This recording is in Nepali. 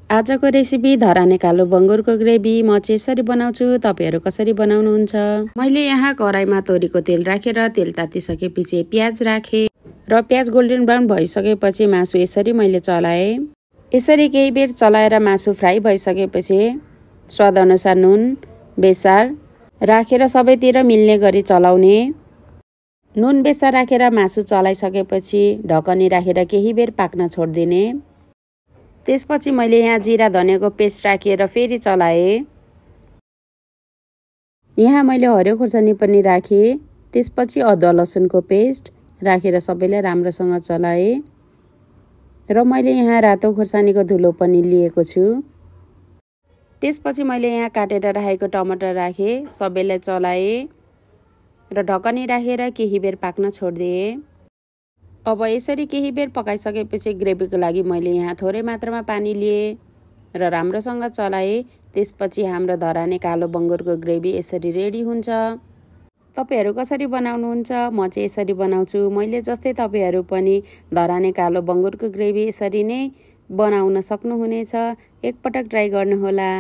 आजको रेसिपी धराने कालो बङ्गुरको ग्रेभी म चाहिँ यसरी बनाउँछु। तपाईहरु कसरी बनाउनुहुन्छ? मैले यहाँ कराईमा तोरीको तेल राखेर तेल तातिसकेपछि प्याज राखे र प्याज गोल्डन ब्राउन भइसकेपछि मासु यसरी मैले चलाए। यसरी केही बेर चलाएर मासु फ्राई भइसकेपछि स्वाद अनुसार नुन, बेसार राखेर सबैतिर मिल्ने गरी चलाउने। नुन बेसार राखेर मासु चलाइसकेपछि ढकनी राखेर केही बेर पाक्न छोड्दिने। त्यसपछि मैले यहाँ जिरा धनियाको पेस्ट राखेर फेरि चलाए। यहाँ मैले हरियो खुर्सानी पनि राखे। त्यसपछि अदुवा लसुनको पेस्ट राखेर सबैलाई राम्रोसँग चलाए र मैले यहाँ रातो खुर्सानीको धुलो पनि लिएको छु। त्यसपछि मैले यहाँ काटेर राखेको टमाटर राखे, सबैलाई चलाए र ढकनी राखेर केही बेर पाक्न छोड्दिए। अब यसरी केही बेर पकाइसकेपछि ग्रेभीको लागि मैले यहाँ थोरै मात्रामा पानी लिए र राम्रोसँग चलाए। त्यसपछि हाम्रो धराने कालो बङ्गुरको ग्रेभी यसरी रेडी हुन्छ। तपाईहरु कसरी बनाउनुहुन्छ? म चाहिँ यसरी बनाउँछु। मैले जस्तै तपाईहरु पनि धराने कालो बङ्गुरको ग्रेभी यसरी नै बनाउन सक्नुहुनेछ। एकपटक ट्राई गर्नुहोला।